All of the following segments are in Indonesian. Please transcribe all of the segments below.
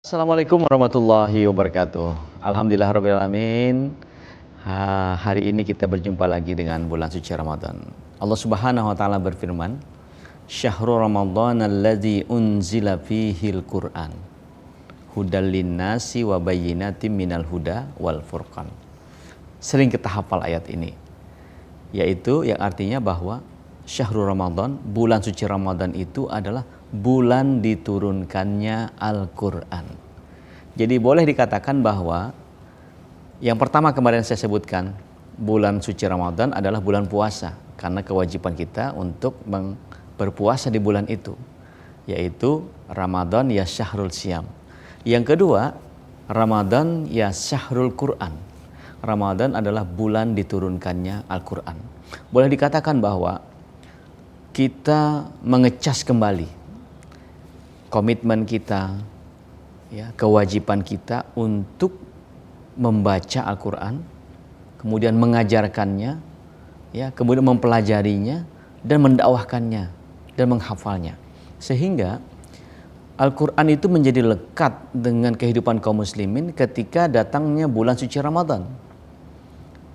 Assalamualaikum warahmatullahi wabarakatuh. Alhamdulillahirrabbilalamin. Hari ini kita berjumpa lagi dengan bulan suci Ramadan. Allah Subhanahu wa taala berfirman, "Syahrul Ramadan alladzi unzila fihil Qur'an. Hudal linnasi wa bayyinatin minal huda wal furqan." Sering kita hafal ayat ini. Yaitu yang artinya bahwa Syahrul Ramadan, bulan suci Ramadan itu adalah bulan diturunkannya Al-Quran. Jadi boleh dikatakan bahwa yang pertama kemarin saya sebutkan, bulan suci Ramadan adalah bulan puasa, karena kewajiban kita untuk berpuasa di bulan itu, yaitu Ramadan ya syahrul siyam. Yang kedua, Ramadan ya syahrul Quran. Ramadan adalah bulan diturunkannya Al-Quran. Boleh dikatakan bahwa kita mengecas kembali komitmen kita, ya, kewajiban kita untuk membaca Al-Quran, kemudian mengajarkannya, ya, kemudian mempelajarinya dan mendakwahkannya dan menghafalnya, sehingga Al-Quran itu menjadi lekat dengan kehidupan kaum muslimin ketika datangnya bulan suci Ramadan.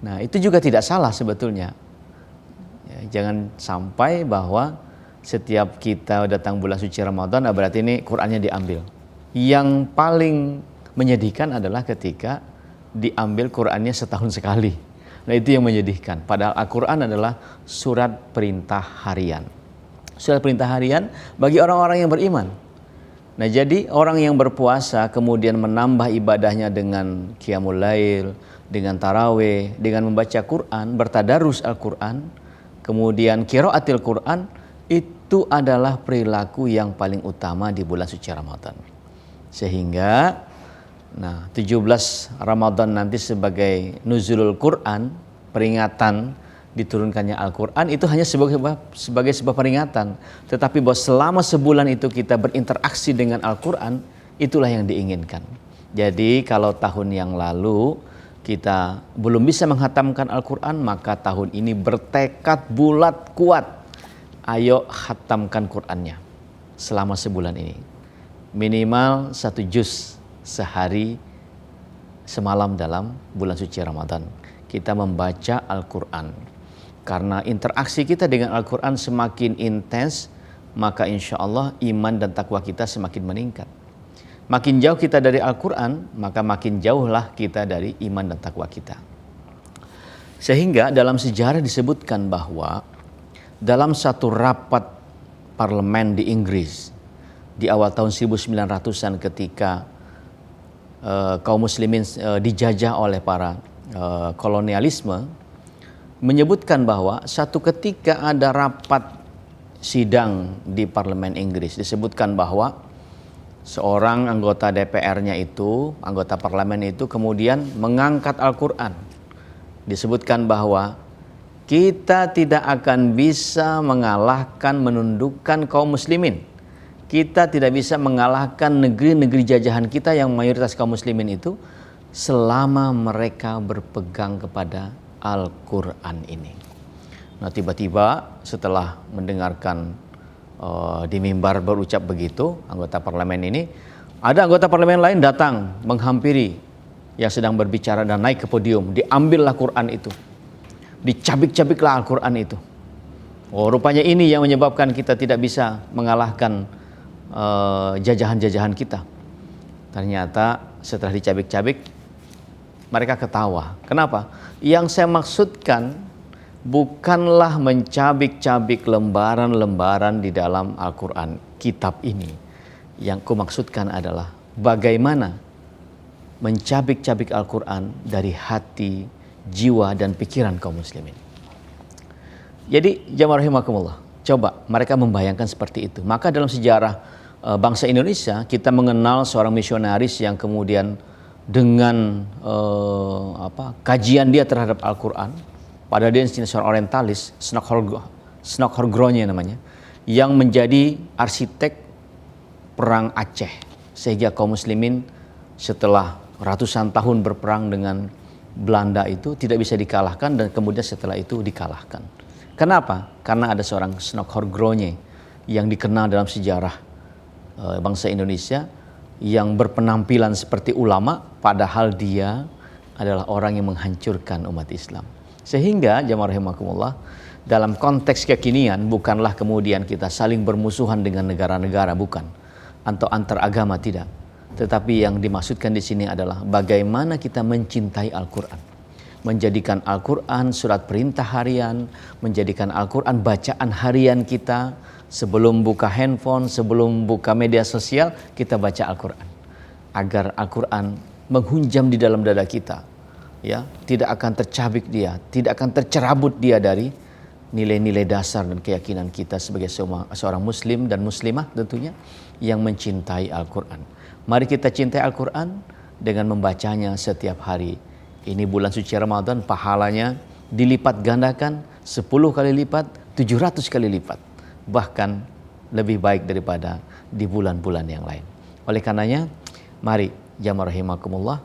Nah, itu juga tidak salah sebetulnya. Ya, jangan sampai bahwa setiap kita datang bulan suci Ramadan, berarti ini Qur'annya diambil. Yang paling menyedihkan adalah ketika diambil Qur'annya setahun sekali. Nah, itu yang menyedihkan. Padahal Al-Quran adalah surat perintah harian. Surat perintah harian bagi orang-orang yang beriman. Nah, jadi orang yang berpuasa kemudian menambah ibadahnya dengan qiyamul lail, dengan tarawih, dengan membaca Quran, bertadarus Al-Quran, kemudian qiraatil Quran, itu adalah perilaku yang paling utama di bulan suci Ramadan. Sehingga 17 Ramadan nanti sebagai nuzulul Quran, peringatan diturunkannya Al-Quran, itu hanya sebagai sebuah peringatan. Tetapi bahwa selama sebulan itu kita berinteraksi dengan Al-Quran, itulah yang diinginkan. Jadi kalau tahun yang lalu kita belum bisa menghatamkan Al-Quran, maka tahun ini bertekad bulat kuat, ayo khatamkan Qur'annya selama sebulan ini. Minimal 1 juz sehari semalam dalam bulan suci Ramadan. Kita membaca Al-Quran. Karena interaksi kita dengan Al-Quran semakin intens, maka insya Allah iman dan takwa kita semakin meningkat. Makin jauh kita dari Al-Quran, maka makin jauhlah kita dari iman dan takwa kita. Sehingga dalam sejarah disebutkan bahwa dalam satu rapat parlemen di Inggris di awal tahun 1900-an ketika kaum muslimin dijajah oleh para kolonialisme, menyebutkan bahwa satu ketika ada rapat sidang di parlemen Inggris, disebutkan bahwa seorang anggota DPR-nya itu, anggota parlemen itu kemudian mengangkat Al-Quran. Disebutkan bahwa kita tidak akan bisa mengalahkan, menundukkan kaum muslimin. Kita tidak bisa mengalahkan negeri-negeri jajahan kita yang mayoritas kaum muslimin itu selama mereka berpegang kepada Al-Quran ini. Nah, tiba-tiba setelah mendengarkan di mimbar berucap begitu, anggota parlemen ini, ada anggota parlemen lain datang menghampiri yang sedang berbicara dan naik ke podium. Diambillah Quran itu. Dicabik-cabiklah Al-Quran itu. Oh, rupanya ini yang menyebabkan kita tidak bisa mengalahkan jajahan-jajahan kita. Ternyata setelah dicabik-cabik, mereka ketawa. Kenapa? Yang saya maksudkan bukanlah mencabik-cabik lembaran-lembaran di dalam Al-Quran, kitab ini. Yang kumaksudkan adalah bagaimana mencabik-cabik Al-Quran dari hati, jiwa dan pikiran kaum muslimin. Jadi jamaah rahimakumullah, coba mereka membayangkan seperti itu. Maka dalam sejarah bangsa Indonesia kita mengenal seorang misionaris yang kemudian dengan kajian dia terhadap Al-Quran, padahal dia seorang orientalis, Snokhorgrone namanya, yang menjadi arsitek perang Aceh, sehingga kaum muslimin setelah ratusan tahun berperang dengan Belanda itu tidak bisa dikalahkan, dan kemudian setelah itu dikalahkan. Kenapa? Karena ada seorang Snokhorgrone yang dikenal dalam sejarah bangsa Indonesia yang berpenampilan seperti ulama, padahal dia adalah orang yang menghancurkan umat Islam. Sehingga jamaah rahimakumullah, dalam konteks kekinian bukanlah kemudian kita saling bermusuhan dengan negara-negara, bukan, atau antar agama, tidak. Tetapi yang dimaksudkan di sini adalah bagaimana kita mencintai Al-Quran, menjadikan Al-Quran surat perintah harian, menjadikan Al-Quran bacaan harian kita. Sebelum buka handphone, sebelum buka media sosial, kita baca Al-Quran. Agar Al-Quran menghunjam di dalam dada kita. Ya, tidak akan tercabik dia, tidak akan tercerabut dia dari nilai-nilai dasar dan keyakinan kita sebagai seorang muslim dan muslimah tentunya yang mencintai Al-Quran. Mari kita cintai Al-Quran dengan membacanya setiap hari. Ini bulan suci Ramadan, pahalanya dilipat gandakan 10 kali lipat, 700 kali lipat. Bahkan lebih baik daripada di bulan-bulan yang lain. Oleh karenanya, mari jamaah rahimakumullah,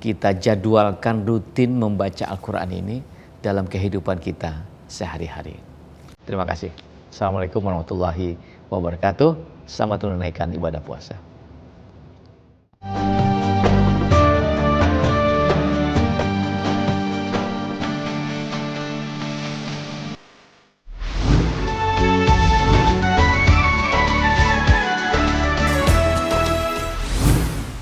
kita jadwalkan rutin membaca Al-Quran ini dalam kehidupan kita sehari-hari. Terima kasih. Assalamualaikum warahmatullahi wabarakatuh. Selamat menunaikan ibadah puasa.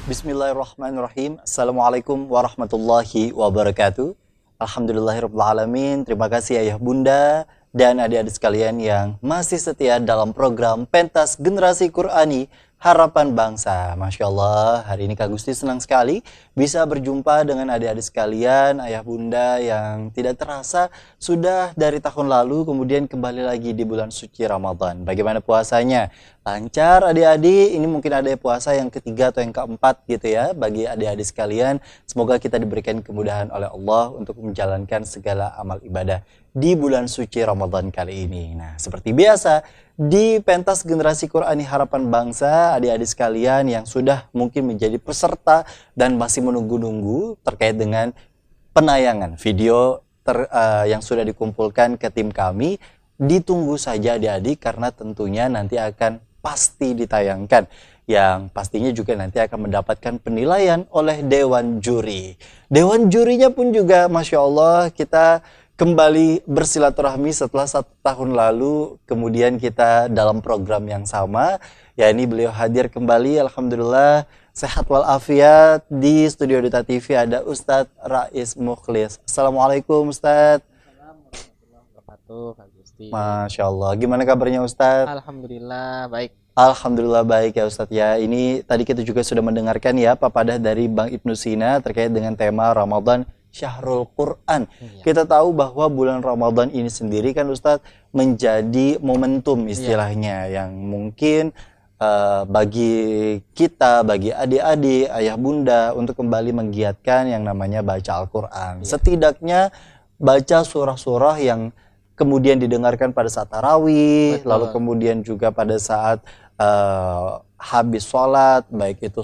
Bismillahirrahmanirrahim. Assalamualaikum warahmatullahi wabarakatuh. Alhamdulillahirrahmanirrahim. Terima kasih ayah bunda dan adik-adik sekalian yang masih setia dalam program Pentas Generasi Qur'ani Harapan Bangsa. Masya Allah, hari ini Kak Gusti senang sekali bisa berjumpa dengan adik-adik sekalian, ayah bunda yang tidak terasa sudah dari tahun lalu kemudian kembali lagi di bulan suci Ramadan. Bagaimana puasanya? Lancar adik-adik? Ini mungkin ada puasa yang ketiga atau yang keempat gitu ya bagi adik-adik sekalian. Semoga kita diberikan kemudahan oleh Allah untuk menjalankan segala amal ibadah di bulan suci Ramadan kali ini. Nah, seperti biasa di Pentas Generasi Qur'ani Harapan Bangsa, adik-adik sekalian yang sudah mungkin menjadi peserta dan masih menunggu-nunggu terkait dengan penayangan video yang sudah dikumpulkan ke tim kami, ditunggu saja adik-adik karena tentunya nanti akan pasti ditayangkan, yang pastinya juga nanti akan mendapatkan penilaian oleh Dewan Juri. Dewan Jurinya pun juga Masya Allah, kita kembali bersilaturahmi setelah 1 tahun lalu, kemudian kita dalam program yang sama, ya ini beliau hadir kembali, Alhamdulillah, sehat walafiat. Di Studio Duta TV ada Ustadz Rais Mukhlis. Assalamualaikum Ustadz. Assalamualaikum Kak Gusti. Masya Allah, gimana kabarnya Ustadz? Alhamdulillah baik. Alhamdulillah baik ya Ustadz ya. Ini tadi kita juga sudah mendengarkan ya papadah dari Bang Ibnu Sina terkait dengan tema Ramadan Syahrul Quran. Kita tahu bahwa bulan Ramadan ini sendiri kan Ustadz menjadi momentum istilahnya yang mungkin bagi kita, bagi adik-adik, ayah bunda untuk kembali menggiatkan yang namanya baca Al-Quran. Setidaknya baca surah-surah yang kemudian didengarkan pada saat tarawih, lalu kemudian juga pada saat habis sholat, baik itu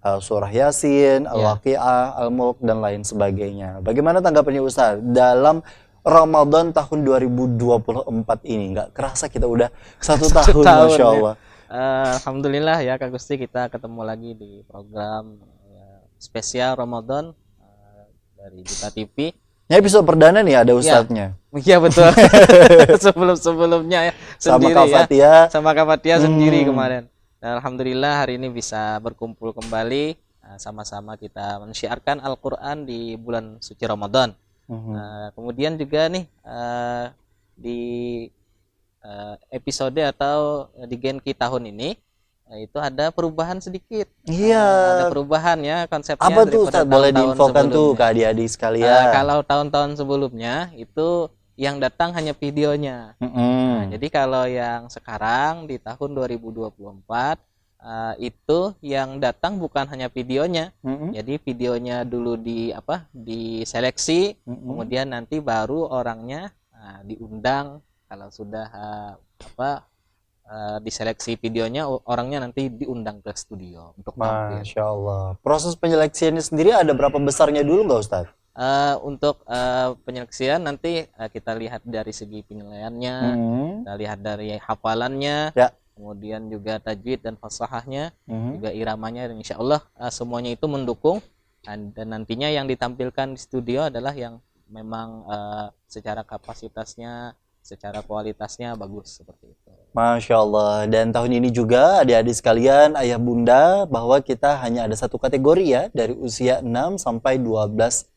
surah Yasin, Al-Waqi'ah, Al-Mulk, dan lain sebagainya. Bagaimana tanggapannya Ustaz dalam Ramadan tahun 2024 ini? Nggak kerasa kita udah 1 tahun, Masya Allah. Alhamdulillah ya Kak Gusti, kita ketemu lagi di program spesial Ramadan dari Duta TV. Ini episode perdana nih ada Ustadznya. Iya betul. Sebelum-sebelumnya ya sama sendiri Kak Fatia. Ya. Sama Kak Fatia sendiri kemarin. Alhamdulillah hari ini bisa berkumpul kembali, sama-sama kita mensyiarkan Al-Quran di bulan suci Ramadan. Kemudian juga nih di episode atau di Genki tahun ini itu ada perubahan sedikit. Iya. Ada perubahan ya konsepnya. Apa tuh Ustaz? Boleh diinfokan tuh ke adik-adik sekalian. Kalau tahun-tahun sebelumnya itu yang datang hanya videonya. Nah, jadi kalau yang sekarang di tahun 2024 itu yang datang bukan hanya videonya. Jadi videonya dulu diseleksi, kemudian nanti baru orangnya diundang. Kalau sudah diseleksi videonya, orangnya nanti diundang ke studio untuk tampil. Masya Allah. Proses penyeleksiannya sendiri ada berapa besarnya dulu nggak Ustaz? Untuk penyeleksian nanti kita lihat dari segi penilaiannya, kita lihat dari hafalannya, kemudian juga tajwid dan fasahahnya, juga iramanya, dan insya Allah semuanya itu mendukung. Dan nantinya yang ditampilkan di studio adalah yang memang secara kapasitasnya, secara kualitasnya bagus seperti itu. Masya Allah. Dan tahun ini juga adik-adik sekalian, ayah bunda, bahwa kita hanya ada satu kategori ya, dari usia 6 sampai 12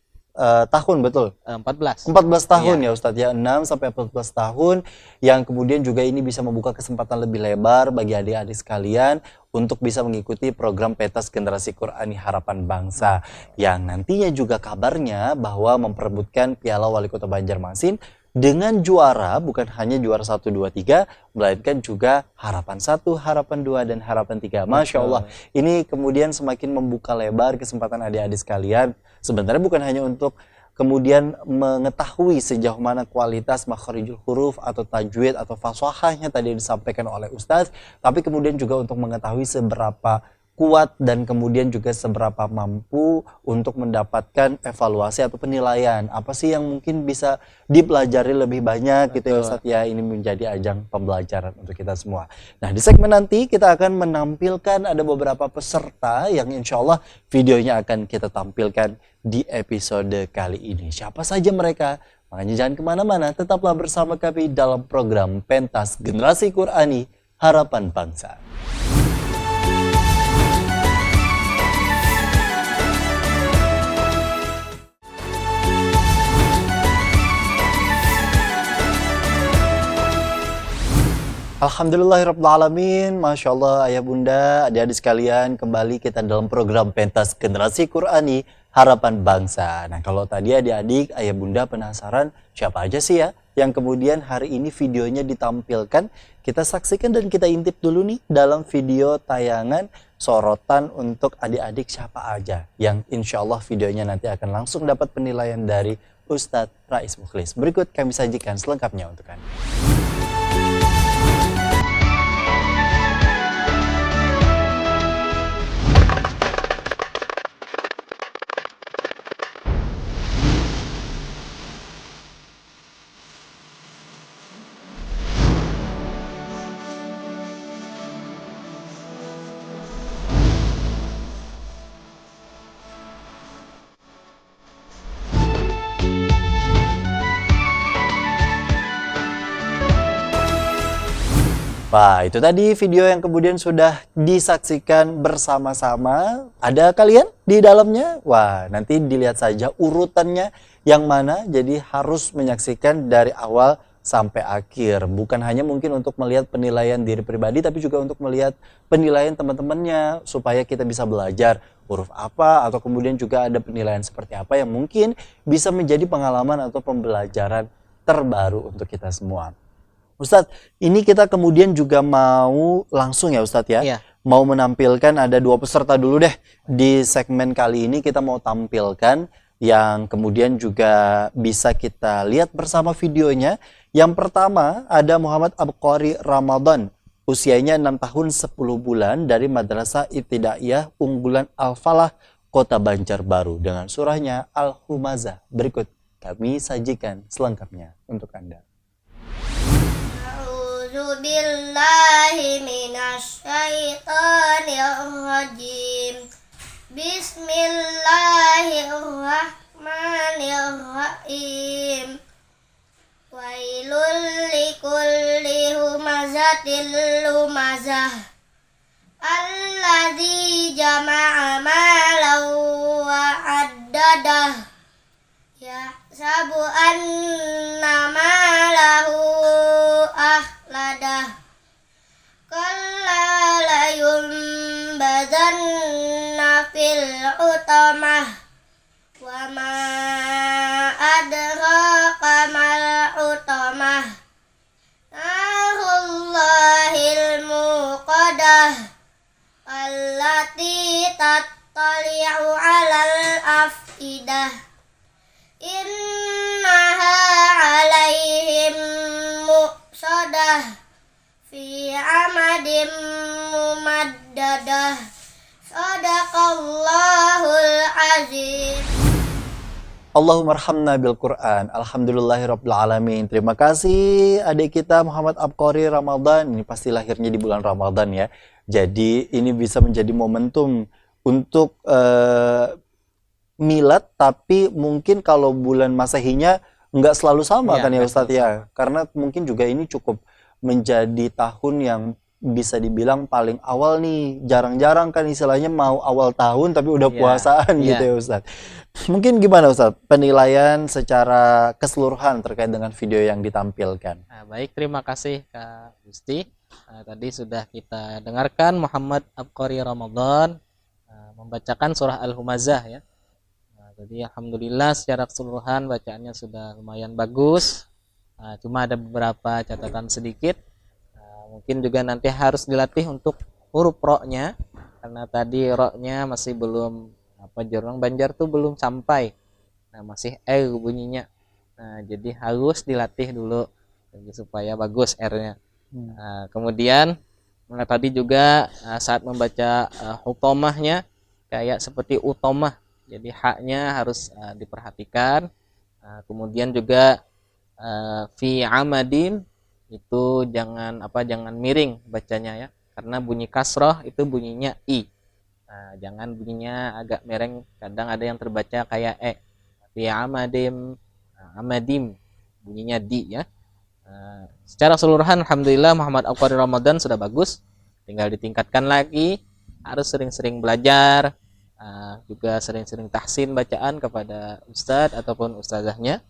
tahun, betul? 14 tahun Iya. ya Ustadz ya, 6 sampai 14 tahun, yang kemudian juga ini bisa membuka kesempatan lebih lebar bagi adik-adik sekalian untuk bisa mengikuti program Pentas Generasi Qur'ani Harapan Bangsa, yang nantinya juga kabarnya bahwa memperebutkan Piala Wali Kota Banjarmasin dengan juara bukan hanya juara 1, 2, 3, melainkan juga harapan 1, harapan 2, dan harapan 3. Masya Allah, ini kemudian semakin membuka lebar kesempatan adik-adik sekalian. Sebenarnya bukan hanya untuk kemudian mengetahui sejauh mana kualitas makharijul huruf atau tajwid atau faswahahnya tadi disampaikan oleh Ustadz, tapi kemudian juga untuk mengetahui seberapa kuat dan kemudian juga seberapa mampu untuk mendapatkan evaluasi atau penilaian. Apa sih yang mungkin bisa dipelajari lebih banyak gitu ya Ustadz ya. Ini menjadi ajang pembelajaran untuk kita semua. Nah, di segmen nanti kita akan menampilkan ada beberapa peserta yang insya Allah videonya akan kita tampilkan di episode kali ini. Siapa saja mereka? Makanya jangan kemana-mana, tetaplah bersama kami dalam program Pentas Generasi Qur'ani Harapan Bangsa. Alhamdulillahirrabbilalamin. Masya Allah ayah bunda, adik-adik sekalian, kembali kita dalam program Pentas Generasi Qur'ani Harapan Bangsa. Nah, kalau tadi adik-adik, ayah bunda penasaran siapa aja sih ya yang kemudian hari ini videonya ditampilkan, kita saksikan dan kita intip dulu nih dalam video tayangan sorotan untuk adik-adik siapa aja yang insya Allah videonya nanti akan langsung dapat penilaian dari Ustadz Rais Mukhlis. Berikut kami sajikan selengkapnya untuk Anda. Wah, itu tadi video yang kemudian sudah disaksikan bersama-sama. Ada kalian di dalamnya? Wah, nanti dilihat saja urutannya yang mana. Jadi harus menyaksikan dari awal sampai akhir. Bukan hanya mungkin untuk melihat penilaian diri pribadi, tapi juga untuk melihat penilaian teman-temannya. Supaya kita bisa belajar huruf apa, atau kemudian juga ada penilaian seperti apa yang mungkin bisa menjadi pengalaman atau pembelajaran terbaru untuk kita semua. Ustadz, ini kita kemudian juga mau langsung ya Ustadz ya, Iya. mau menampilkan ada 2 peserta dulu deh di segmen kali ini. Kita mau tampilkan yang kemudian juga bisa kita lihat bersama videonya. Yang pertama ada Muhammad Abqari Ramadan, usianya 6 tahun 10 bulan dari Madrasah Ibtidaiyah Unggulan Al-Falah Kota Banjarbaru dengan surahnya Al-Humazah. Berikut kami sajikan selengkapnya untuk Anda. A'udzu billahi minasyaitonir rajim. Bismillahirrahmanirrahim. Wailul likulli humazatil lumazah. Alladzi jama'a malan wa addadah. Yahsabu anna malahu ahladah. Kalla layumbadanna fil utamah. Wa ma adraka mal utamah. Narullahil muqadah. Allati tattali'u 'alal afidah. Innaha 'alaihim muqsadah fi 'amadim mumaddadah. Shadaqallahul azim. Allahumma arhamna bil Quran. Alhamdulillahirabbil alamin. Terima kasih adik kita Muhammad Abqari Ramadan. Ini pasti lahirnya di bulan Ramadan ya. Jadi ini bisa menjadi momentum untuk milad, tapi mungkin kalau bulan Masehinya nggak selalu sama Iya, kan ya nggak Ustadz selalu ya. Karena mungkin juga ini cukup menjadi tahun yang bisa dibilang paling awal nih. Jarang-jarang kan istilahnya mau awal tahun tapi udah Iya, puasaan iya. gitu ya Ustadz. Mungkin gimana Ustadz penilaian secara keseluruhan terkait dengan video yang ditampilkan? Nah, baik, terima kasih Kak Gusti. Tadi sudah kita dengarkan Muhammad Abqari Ramadan membacakan surah Al-Humazah ya. Jadi alhamdulillah secara keseluruhan bacaannya sudah lumayan bagus. Cuma ada beberapa catatan sedikit. Mungkin juga nanti harus dilatih untuk huruf ro-nya, karena tadi ro-nya masih belum Jorong Banjar tuh belum sampai. Nah, masih bunyinya. Nah, jadi harus dilatih dulu supaya bagus R-nya. Kemudian tadi juga saat membaca hutomahnya kayak seperti utomah. Jadi haknya harus diperhatikan. Kemudian juga fi amadin itu jangan miring bacanya ya, karena bunyi kasroh itu bunyinya i. Jangan bunyinya agak miring, kadang ada yang terbaca kayak fi amadim, amadim bunyinya di ya. Secara keseluruhan alhamdulillah Muhammad Abqari Ramadan sudah bagus, tinggal ditingkatkan lagi, harus sering-sering belajar, juga sering-sering tahsin bacaan kepada ustadz ataupun ustazahnya.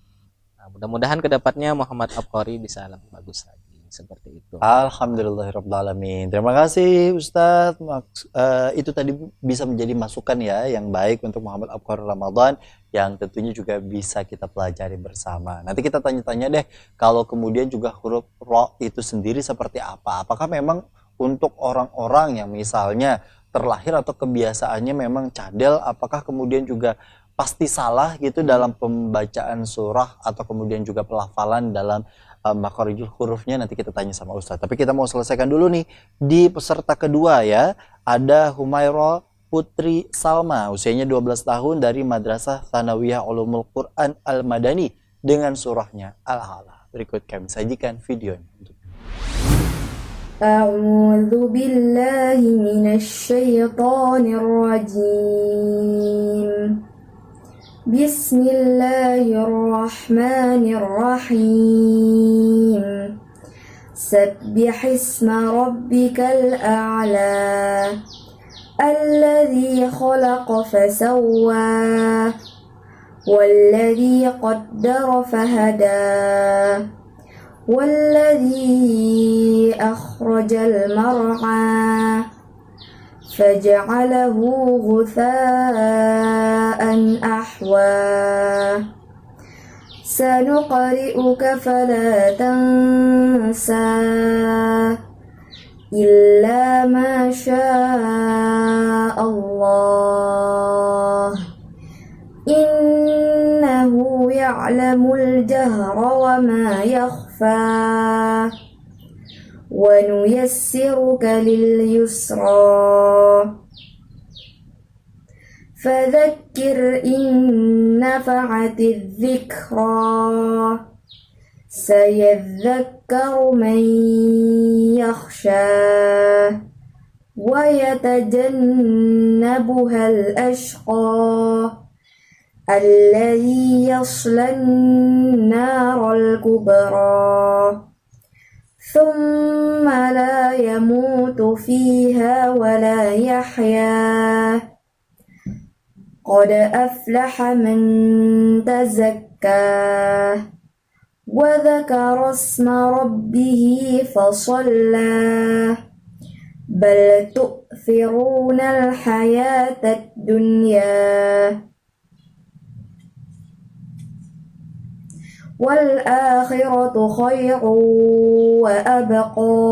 Mudah-mudahan kedepannya Muhammad Abqari bisa lebih bagus lagi seperti itu. Alhamdulillahirabbil alamin. Terima kasih Ustadz. Itu tadi bisa menjadi masukan ya yang baik untuk Muhammad Abqari Ramadan yang tentunya juga bisa kita pelajari bersama. Nanti kita tanya-tanya deh kalau kemudian juga huruf ro itu sendiri seperti apa. Apakah memang untuk orang-orang yang misalnya terlahir atau kebiasaannya memang cadel, apakah kemudian juga pasti salah gitu dalam pembacaan surah atau kemudian juga pelafalan dalam makharijul hurufnya? Nanti kita tanya sama Ustadz. Tapi kita mau selesaikan dulu nih di peserta kedua ya. Ada Humaira Putri Salma, usianya 12 tahun dari Madrasah Tsanawiyah Ulumul Quran Al-Madani dengan surahnya Al-A'la. Berikut kami sajikan videonya untuk A'udzu billahi minasyaitonir rajim. Bismillahirrahmanirrahim. Sabbihisma rabbikal a'la. Alladzi khalaqa fasawwa. Walladzi qaddara fahada. Walladzi akhrajal mar'a. فجعله غثاء أحوى سنقرئك فلا تنسى إلا ما شاء الله إنه يعلم الجهر وما يخفى ونيسرك لليسرى فذكر إن نفعت الذكرى سيذكر من يخشى ويتجنبها الأشقى الذي يصلى النار الكبرى ثم لا يموت فيها ولا يحيا قد أفلح من تزكى وذكر اسم ربه فصلى بل تؤثرون الحياة الدنيا والآخرة خير وأبقى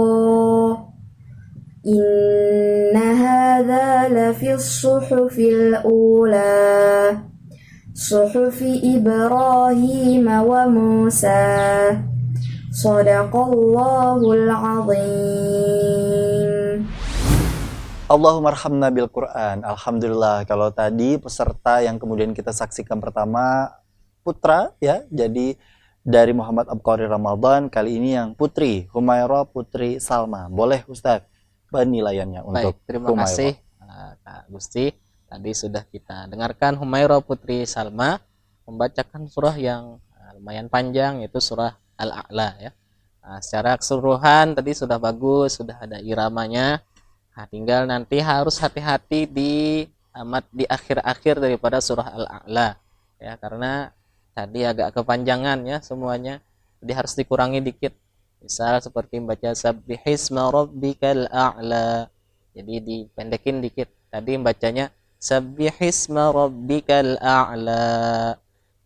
إن هذا لفي الصحف الأولى صحف إبراهيم وموسى صدق الله العظيم. Allahumma arhamna bil Quran. Alhamdulillah, kalau tadi peserta yang kemudian kita saksikan pertama putra ya. Jadi dari Muhammad Abqari Ramadan, kali ini yang putri, Humairah putri Salma. Boleh Ustaz penilaiannya untuk Baik, terima Humairah? kasih Kak Gusti. Tadi sudah kita dengarkan Humairah putri Salma membacakan surah yang lumayan panjang, yaitu surah Al-A'la ya. Secara keseluruhan tadi sudah bagus, sudah ada iramanya. Tinggal nanti harus hati-hati di akhir-akhir daripada surah Al-A'la ya, karena tadi agak kepanjangan ya semuanya. Jadi harus dikurangi dikit. Misal seperti membaca Sabbihisma rabbikal a'la. Jadi dipendekin dikit. Tadi bacanya Sabbihisma rabbikal a'la.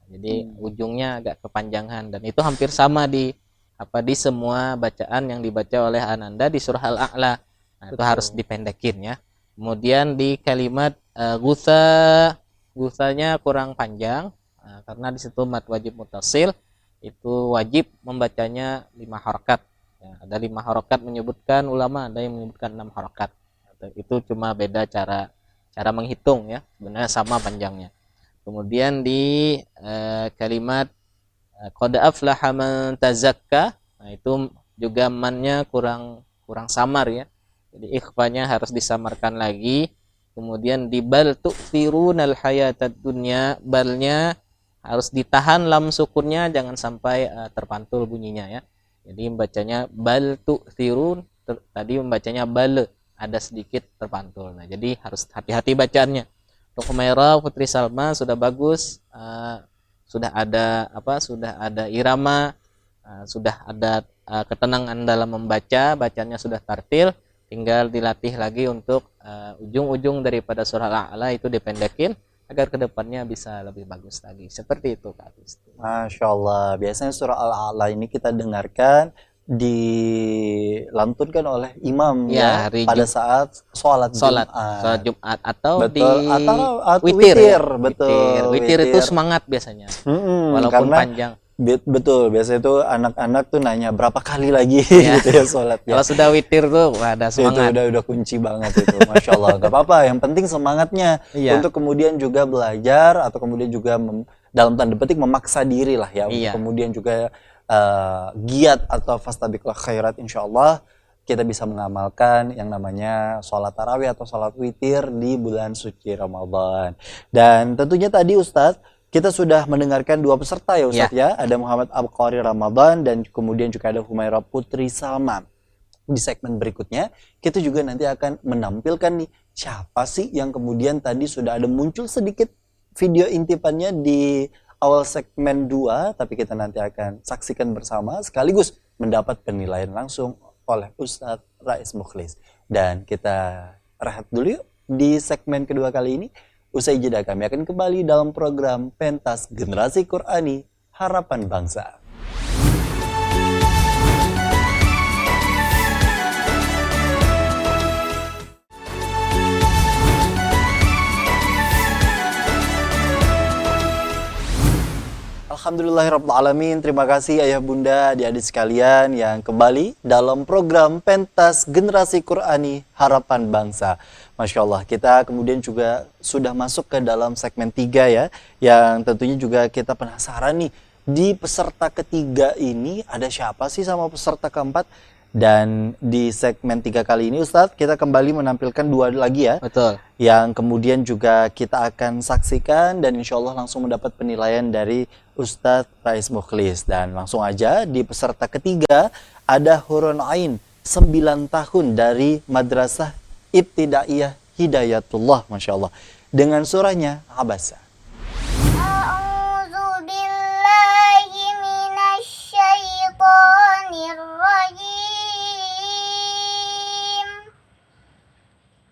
Jadi ujungnya agak kepanjangan, dan itu hampir sama di semua bacaan yang dibaca oleh Ananda di surah Al-A'la. Nah, itu harus dipendekin ya. Kemudian di kalimat gusanya kurang panjang karena di situ mad wajib mutasil, itu wajib membacanya 5 harakat. Ya, ada 5 harakat menyebutkan ulama, ada yang menyebutkan 6 harakat. Itu cuma beda cara menghitung ya. Sebenarnya sama panjangnya. Kemudian di kalimat qad aflaha man tazakka, nah itu juga mannya kurang samar ya. Jadi ikhfanya harus disamarkan lagi. Kemudian di bal tu'thirunal hayatad dunya, balnya harus ditahan lam sukunnya, jangan sampai terpantul bunyinya ya. Jadi membacanya bal tu'thirun, tadi membacanya bal, ada sedikit terpantul. Nah, jadi harus hati-hati bacaannya. Untuk Humairah putri Salma sudah bagus, sudah ada irama, sudah ada ketenangan dalam membaca, bacanya sudah tartil. Tinggal dilatih lagi untuk ujung-ujung daripada surah Al-A'la itu dipendekin agar kedepannya bisa lebih bagus lagi. Seperti itu Kak Gusti. Masya Allah. Biasanya surah Al-A'la ini kita dengarkan dilantunkan oleh imam ya, pada saat sholat Jumat atau betul, di atau witir ya? Betul. Witir itu semangat biasanya, walaupun karena panjang. Betul, biasanya itu anak-anak tuh nanya berapa kali lagi Ya. gitu ya sholatnya. Kalau sudah witir tuh ada semangat. Itu udah kunci banget itu, Masya Allah. Gak apa-apa, yang penting semangatnya untuk kemudian juga belajar atau kemudian juga dalam tanda petik memaksa diri lah ya, untuk kemudian juga giat atau fastabiqul khairat, insya Allah kita bisa mengamalkan yang namanya sholat tarawih atau sholat witir di bulan suci Ramadan. Dan tentunya tadi Ustadz, kita sudah mendengarkan 2 peserta ya Ustadz ya. Ada Muhammad Abqari Ramadan dan kemudian juga ada Humairah putri Salma. Di segmen berikutnya kita juga nanti akan menampilkan nih siapa sih yang kemudian tadi sudah ada muncul sedikit video intipannya di awal segmen 2, tapi kita nanti akan saksikan bersama sekaligus mendapat penilaian langsung oleh Ustadz Rais Mukhlis. Dan kita rehat dulu yuk di segmen kedua kali ini. Usai jeda kami akan kembali dalam program Pentas Generasi Qur'ani Harapan Bangsa. Alhamdulillahirrabbilalamin. Terima kasih ayah bunda, adik-adik sekalian yang kembali dalam program Pentas Generasi Qur'ani Harapan Bangsa. Masya Allah, kita kemudian juga sudah masuk ke dalam segmen 3 ya, yang tentunya juga kita penasaran nih, di peserta ketiga ini ada siapa sih sama peserta keempat? Dan di segmen 3 kali ini Ustadz, kita kembali menampilkan 2 lagi ya. Betul. Yang kemudian juga kita akan saksikan dan insya Allah langsung mendapat penilaian dari Ustadz Rais Mukhlis. Dan langsung aja di peserta ketiga ada Hurun Ain, 9 tahun dari Madrasah Ibtidaiyah Hidayatullah, Masya Allah, dengan surahnya Abasa. A'udzu billahi minasy syaithanir rajim.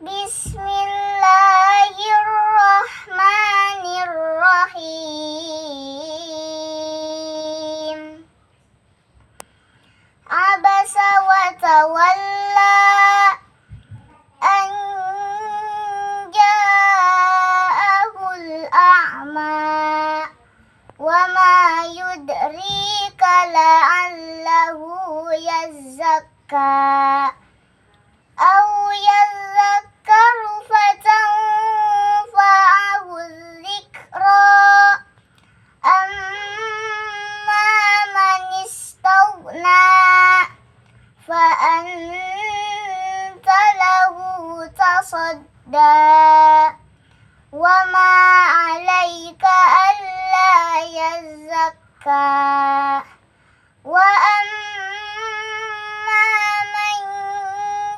Bismillahirrahmanirrahim. Abasa wa tawalla an ja'ahul a'ma wa ma yudrika la'allahu yazzakka aw yadhakkaru fatanfa'ahu dzikra amma يزكى وأما من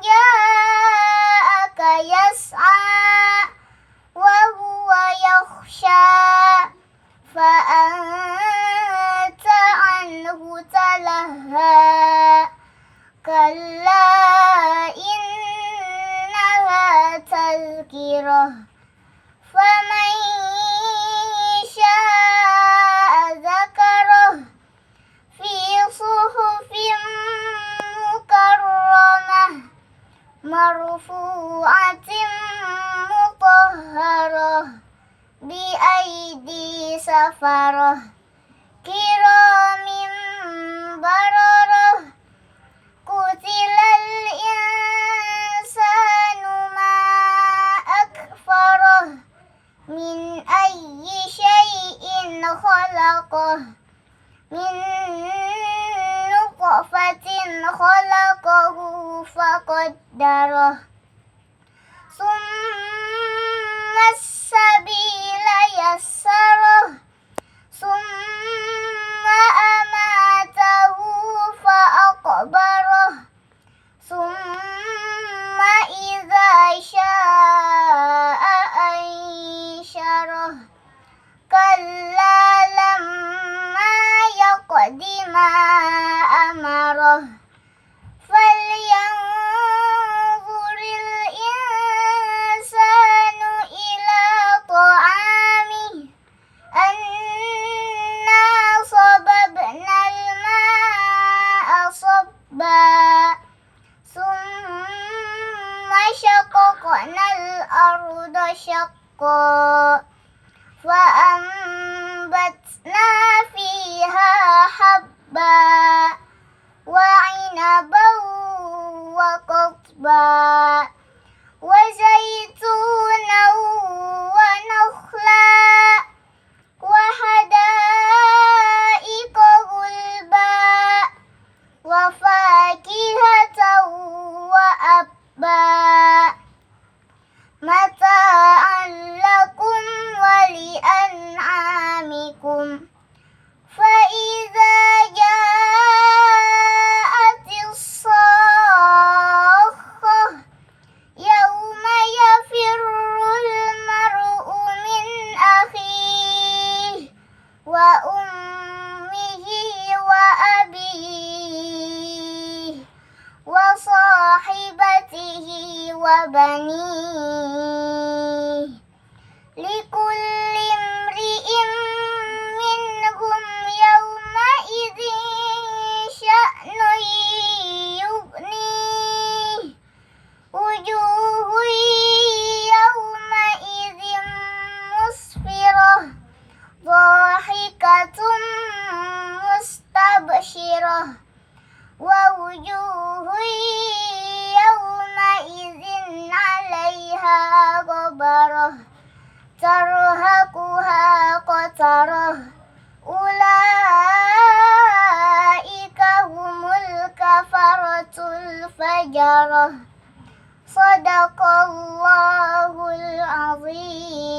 جاءك يسعى وهو يخشى فأنت عنه تلهى كلا إنها تذكرة فمن شاء ذكره في صحف مكرمة مرفوعة مطهرة بأيدي سفرة كرام بررة قتل الإنسان ما أكفره من أي شيء خلقه من نطفة خلقه فقدره ثم السبيل يسره ثم أماته فأقبره ثم إذا شاء أنشره كلا لما يقض ما أمره فلينظر الإنسان إلى طعامه أنا صببنا الماء صبا ثم شققنا الأرض شقا فأنبتنا فيها حبا وعنبا وقضبا وزيتونا ونخلا وحدائق غلبا وفاكهة وأبا متاعا لكم ولأنعامكم فإذا جاءت الصاخة يوم يفر المرء من أخيه وأمه وأبيه وصاحبته وبنيه لكل امرئ منهم يومئذ شأن يغنيه وجوه يومئذ مسفرة ضاحكة مستبشرة ووجوه يومئذ عليها غبرة ترهقها قترة أولئك هم الكفرة الفجرة صدق الله العظيم.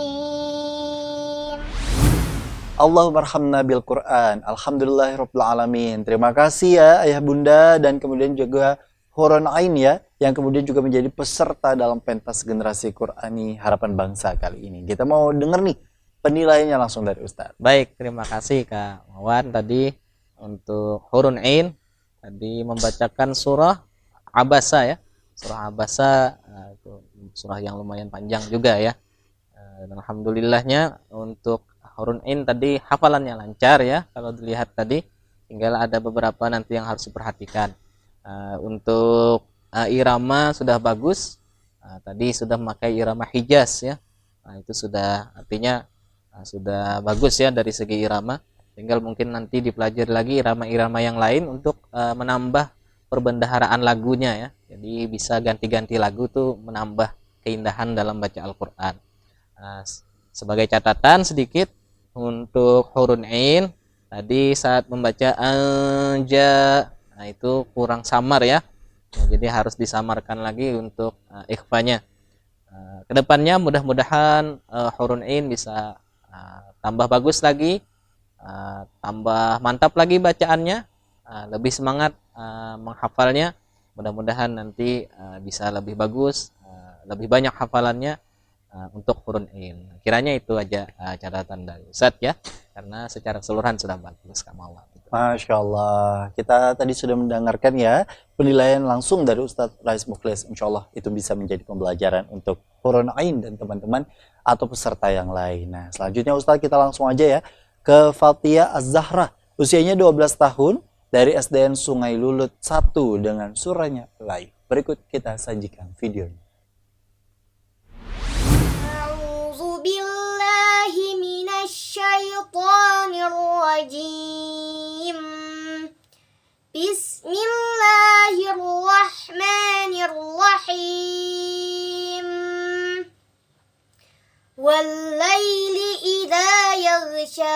Allahumma arhamna bil Quran. Alhamdulillahirabbil alamin. Terima kasih ya Ayah Bunda dan kemudian juga Hurun Ain ya yang kemudian juga menjadi peserta dalam pentas generasi Qurani harapan bangsa kali ini. Kita mau denger nih penilaiannya langsung dari Ustaz. Baik, terima kasih Kak Mawan tadi untuk Hurun Ain tadi membacakan surah Abasa ya. Surah Abasa itu surah yang lumayan panjang juga ya. Dan alhamdulillahnya untuk Hurun Ain tadi hafalannya lancar ya. Kalau dilihat tadi tinggal ada beberapa nanti yang harus diperhatikan. Untuk irama sudah bagus. Tadi sudah memakai irama Hijaz ya. Itu sudah artinya sudah bagus ya dari segi irama. Tinggal mungkin nanti dipelajari lagi irama-irama yang lain untuk menambah perbendaharaan lagunya ya. Jadi bisa ganti-ganti lagu tuh menambah keindahan dalam baca Al-Qur'an. Sebagai catatan sedikit untuk Hurun Ain tadi saat membaca anja itu kurang samar ya. Jadi harus disamarkan lagi untuk ikhfanya. Kedepannya mudah-mudahan Hurun Ain bisa tambah bagus lagi tambah mantap lagi bacaannya, lebih semangat menghafalnya. Mudah-mudahan nanti bisa lebih bagus, lebih banyak hafalannya untuk hurun ain. Kiranya itu aja catatan dari Ustadz ya, karena secara keseluruhan sudah bagus Kak Mawar. Masya Allah, kita tadi sudah mendengarkan ya penilaian langsung dari Ustadz Rais Mukhlis. Insya Allah itu bisa menjadi pembelajaran untuk hurun ain dan teman-teman atau peserta yang lain. Nah selanjutnya Ustadz, kita langsung aja ya ke Fathia Az-Zahra, usianya 12 tahun, dari SDN Sungai Lulut 1 dengan surahnya live. Berikut kita sajikan videonya. A'udzu billahi minasyaitonir rajim. Bismillahirrahmanirrahim. Wal-laili idza yaghsha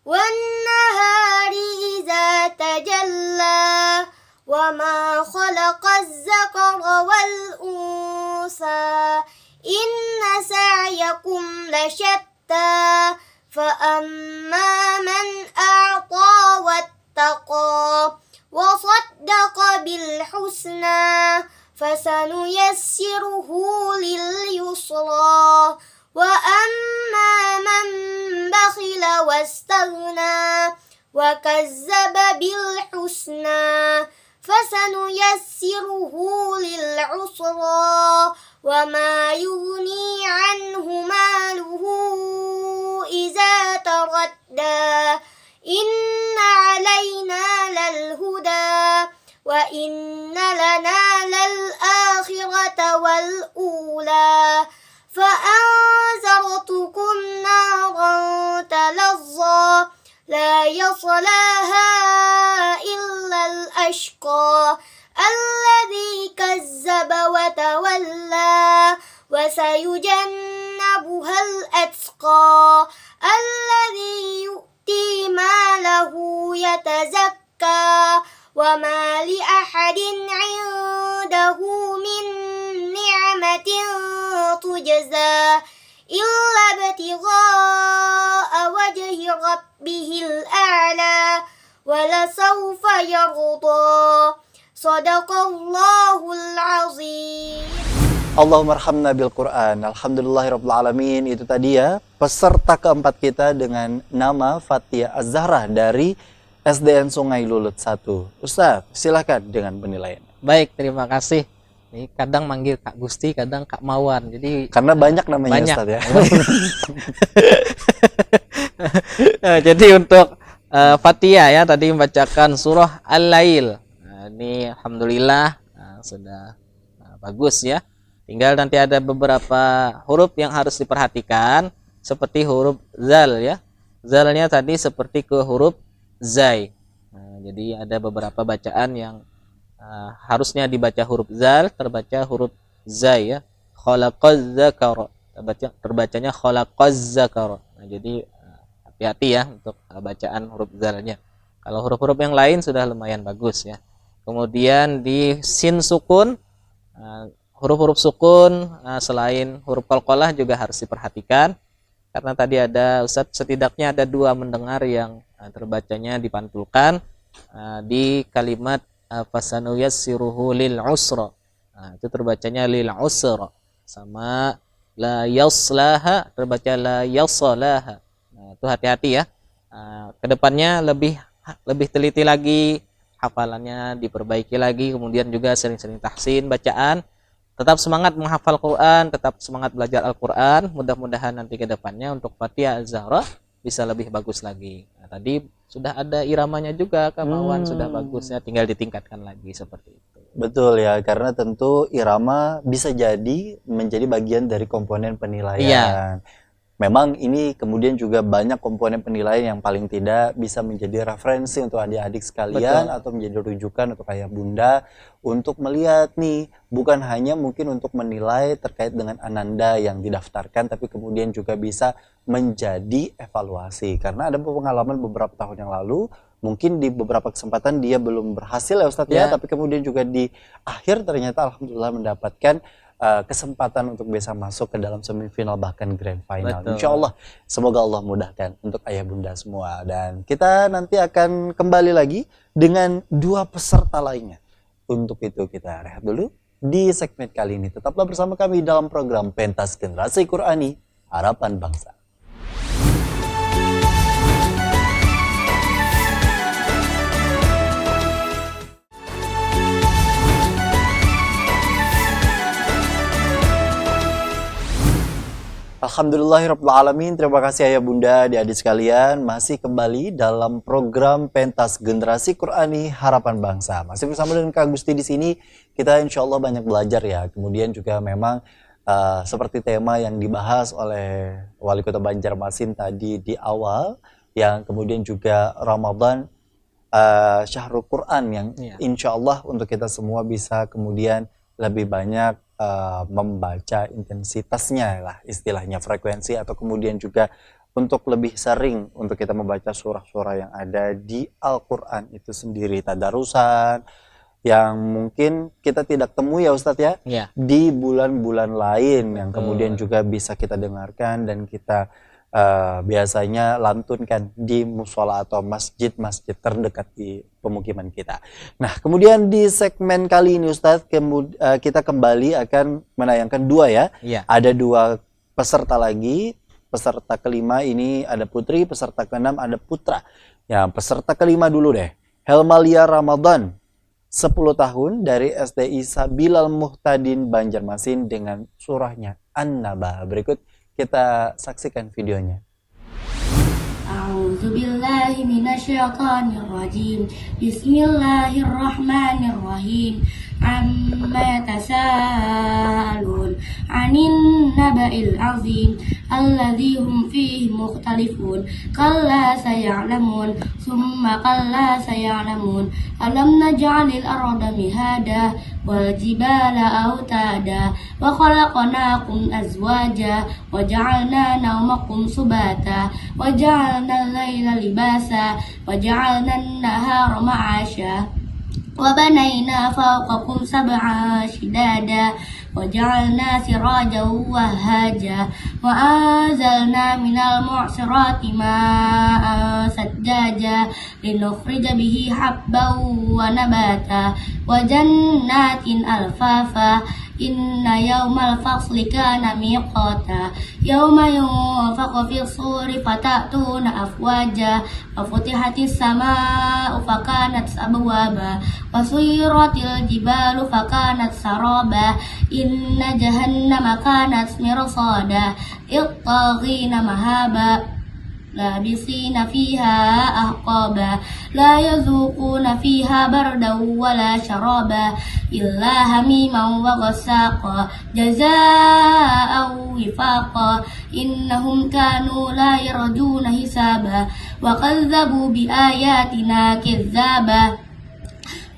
wan-nahari idza tajalla wa ma khalaqaz zakara wal unsa inna sa'yakum lasyatta fa amma man a'ta wattaqa wa saddaqa bil husna fasanuyassiruhu lil yusra wa amma man bakhila wastaghna wa kazzaba bil husna fasanuyassiruhu lil usra wa ma yughni anhu maluhu idza taradda inna alaina lal huda wa inna lana lal akhirata wal ula فأنذرتكم نارا تلظى لا يصلاها إلا الأشقى الذي كذب وتولى وسيجنبها الأتقى الذي يؤتي ماله يتزكى وما لأحد عنده من نعمة تجزى إلا ابتغاء وجه ربه الأعلى ولسوف يرضى صدق الله العظيم. Allahumma arhamna bil Quran. Alhamdulillahirabbil alamin. Itu tadi ya peserta keempat kita dengan nama Fathia Az-Zahra dari SDN Sungai Lulut 1. Ustaz, silakan dengan penilaian. Baik, terima kasih. Ini kadang manggil Kak Gusti, kadang Kak Mawar. Jadi Karena banyak namanya banyak. Ustaz ya. Jadi untuk Fathia ya tadi membacakan surah Al-Lail. Nah, ini alhamdulillah sudah bagus ya. Tinggal nanti ada beberapa huruf yang harus diperhatikan seperti huruf zal ya. Zalnya tadi seperti ke huruf zai. Nah, jadi ada beberapa bacaan yang harusnya dibaca huruf zal, terbaca huruf zai ya. Khalaqaz zakara, terbacanya khalaqaz zakara. Nah, jadi hati-hati ya untuk bacaan huruf zalnya. Kalau huruf-huruf yang lain sudah lumayan bagus ya. Kemudian di sin sukun, huruf-huruf sukun selain huruf qalqalah juga harus diperhatikan. Karena tadi ada Ustadz setidaknya ada 2 mendengar yang terbacanya dipantulkan di kalimat fasanuyassiruhu lil usra. Nah, itu terbacanya lil usra. Sama la yaslaha terbaca la yaslaha. Nah, itu hati-hati ya. Kedepannya lebih teliti lagi, hafalannya diperbaiki lagi, kemudian juga sering-sering tahsin bacaan. Tetap semangat menghafal Quran, tetap semangat belajar Al-Quran. Mudah-mudahan nanti kedepannya untuk Fathia Az-Zahra bisa lebih bagus lagi. Nah, tadi sudah ada iramanya juga, kemauan sudah bagusnya, tinggal ditingkatkan lagi seperti itu. Betul ya, karena tentu irama bisa jadi menjadi bagian dari komponen penilaian. Iya. Memang ini kemudian juga banyak komponen penilaian yang paling tidak bisa menjadi referensi untuk adik-adik sekalian. Betul. Atau menjadi rujukan untuk ayah bunda untuk melihat nih, bukan hanya mungkin untuk menilai terkait dengan ananda yang didaftarkan, tapi kemudian juga bisa menjadi evaluasi. Karena ada pengalaman beberapa tahun yang lalu, mungkin di beberapa kesempatan dia belum berhasil ya Ustadz ya, tapi kemudian juga di akhir ternyata alhamdulillah mendapatkan kesempatan untuk bisa masuk ke dalam semifinal bahkan grand final. Betul. Insya Allah, semoga Allah mudahkan untuk ayah bunda semua. Dan kita nanti akan kembali lagi dengan 2 peserta lainnya. Untuk itu kita rehat dulu di segmen kali ini. Tetaplah bersama kami dalam program Pentas Generasi Qur'ani Harapan Bangsa. Alhamdulillahirrahmanirrahim. Terima kasih ayah bunda, adik-adik sekalian. Masih kembali dalam program Pentas Generasi Qur'ani Harapan Bangsa. Masih bersama dengan Kak Gusti di sini. Kita insya Allah banyak belajar ya. Kemudian juga memang seperti tema yang dibahas oleh Wali Kota Banjarmasin tadi di awal, yang kemudian juga Ramadan Syahrul Quran, yang insya Allah untuk kita semua bisa kemudian lebih banyak membaca intensitasnya lah istilahnya, frekuensi, atau kemudian juga untuk lebih sering untuk kita membaca surah-surah yang ada di Al-Quran itu sendiri, tadarusan yang mungkin kita tidak temui ya Ustadz ya, di bulan-bulan lain yang kemudian juga bisa kita dengarkan dan kita biasanya lantunkan di musola atau masjid-masjid terdekat di pemukiman kita. Nah, kemudian di segmen kali ini Ustadz, kita kembali akan menayangkan 2 ya. Ada 2 peserta lagi. Peserta kelima ini ada putri, peserta keenam ada putra. Ya, peserta kelima dulu deh. Helmalia Ramadan, 10 tahun dari SDI Sabilal Muhtadin Banjarmasin dengan surahnya An-Naba. Berikut kita saksikan videonya. أعوذ بالله من الشيطان الرجيم بسم الله الرحمن الرحيم عما يتساءلون عن النبأ العظيم الذي هم فيه مختلفون كلا سيعلمون ثم كلا سيعلمون ألم نجعل الأرض مهادا والجبال أوتادا وخلقناكم أزواجا وجعلنا نومكم سباتا وجعلنا الليل لباسا وجعلنا النهار معاشا وبنينا فوقكم 7 شدادا وجعلنا سراجا وهاجا وأنزلنا من المعصرات ماء ثجاجا لنخرج به حبا ونباتا وجنات ألفافا إن يوم الفصل كان ميقاتا يوم ينفخ في الصور فتأتون أفواجا وفتحت السماء فكانت أبوابا وسيرت الجبال فكانت سرابا إن جهنم كانت مرصادا للطاغين مهابا لابسين فيها أحقابا لا يذوقون فيها بردا ولا شرابا إلا هميما وغساقا جزاء وفاقا إنهم كانوا لا يرجون حسابا وكذبوا بآياتنا كذابا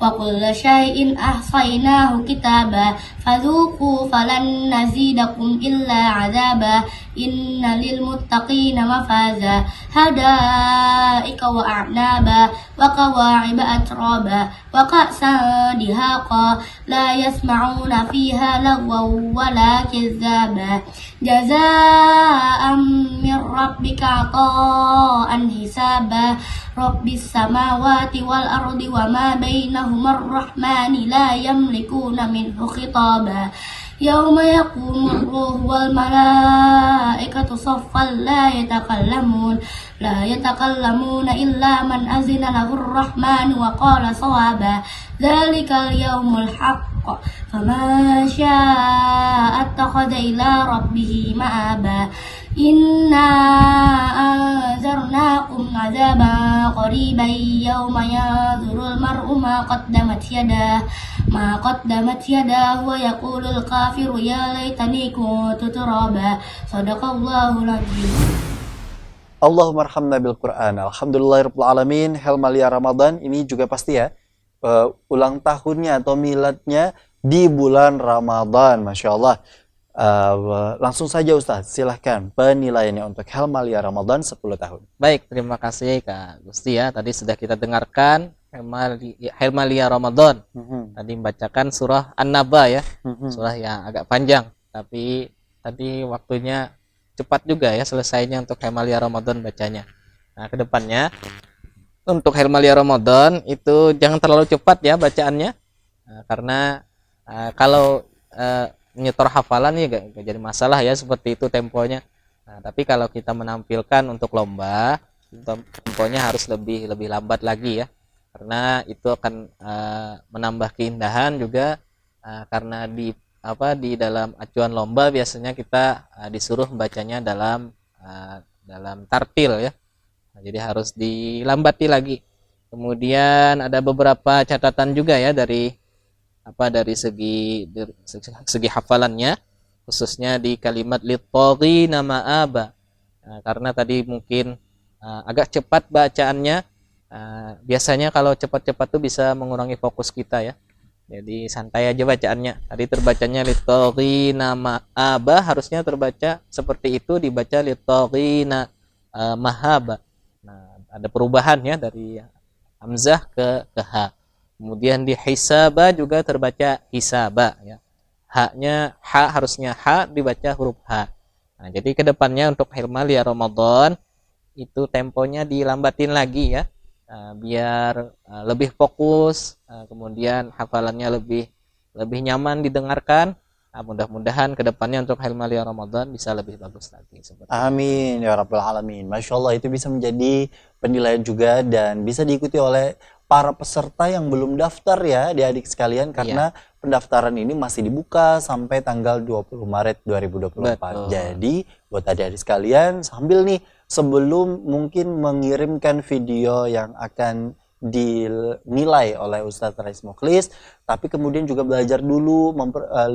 وكل شيء أحصيناه كتابا فذوقوا فلن نزيدكم إلا عذابا إن للمتقين مفازا حدائق وأعنابا وكواعب أترابا وكأسا دهاقا لا يسمعون فيها لغوا ولا كذابا جزاء من ربك عطاء حسابا رب السماوات والأرض وما بينهما الرحمن لا يملكون منه خطابا يوم يقوم الروح والملائكة صفا لا يتكلمون إلا من أذن له الرحمن وقال صوابا ذلك اليوم الحق فمن شاء اتخذ إلى ربه مآبا إنا أنذرناكم عذابا قريبا يوم ينظر المرء ما قدمت يداه ويقول الكافر يا ليتني كنت ترابا صدق الله العظيم. Allahumma arhamna bil Quran. Alhamdulillahirabbil alamin. Helmalia Ramadan ini juga pasti ya ulang tahunnya atau miladnya di bulan Ramadan. Masya Allah. Langsung saja Ustaz, silahkan penilaiannya untuk Helmalia Ramadan 10 tahun. Baik, terima kasih Kak Gusti ya. Tadi sudah kita dengarkan Hilmalia Ramadan. Mhm. Tadi membacakan surah An-Naba ya, Mhm. surah yang agak panjang, tapi tadi waktunya cepat juga ya selesainya untuk Hilmalia Ramadan bacanya. Nah, kedepannya untuk Hilmalia Ramadan itu jangan terlalu cepat ya bacaannya. Karena kalau nyetor hafalan ya gak jadi masalah ya seperti itu temponya. Nah, tapi kalau kita menampilkan untuk lomba, temponya harus lebih lambat lagi ya. Karena itu akan menambah keindahan juga, karena di dalam acuan lomba biasanya kita disuruh membacanya dalam tartil ya. Nah, jadi harus dilambati lagi. Kemudian ada beberapa catatan juga ya dari segi hafalannya, khususnya di kalimat litaghi nama aba. Nah, karena tadi mungkin agak cepat bacaannya. Biasanya kalau cepat-cepat tuh bisa mengurangi fokus kita ya. Jadi santai aja bacaannya. Tadi terbacanya litaghi nama aba, harusnya terbaca seperti itu, dibaca litaghi mahaba. Nah, ada perubahan ya dari hamzah ke ha. Kemudian di hisaba juga terbaca hisaba ya. Haknya harusnya ha dibaca huruf ha. Nah, jadi kedepannya untuk Hilmalia Ramadan itu temponya dilambatin lagi ya. Biar lebih fokus, kemudian hafalannya lebih nyaman didengarkan. Mudah-mudahan kedepannya untuk Hilmalia Ramadan bisa lebih bagus lagi. Amin ya rabbal alamin. Masya Allah, itu bisa menjadi penilaian juga dan bisa diikuti oleh para peserta yang belum daftar ya adik-adik sekalian, karena pendaftaran ini masih dibuka sampai tanggal 20 Maret 2024. Betul. Jadi buat adik-adik sekalian, sambil nih sebelum mungkin mengirimkan video yang akan dinilai oleh Ustadz Rais Mukhlis, tapi kemudian juga belajar dulu,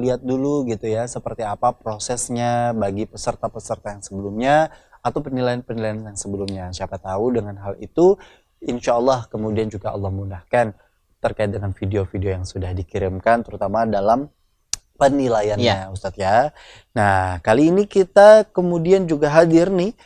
lihat dulu gitu ya seperti apa prosesnya bagi peserta-peserta yang sebelumnya atau penilaian-penilaian yang sebelumnya. Siapa tahu dengan hal itu insya Allah kemudian juga Allah mudahkan terkait dengan video-video yang sudah dikirimkan, terutama dalam penilaiannya Ustadz ya. Nah, kali ini kita kemudian juga hadir nih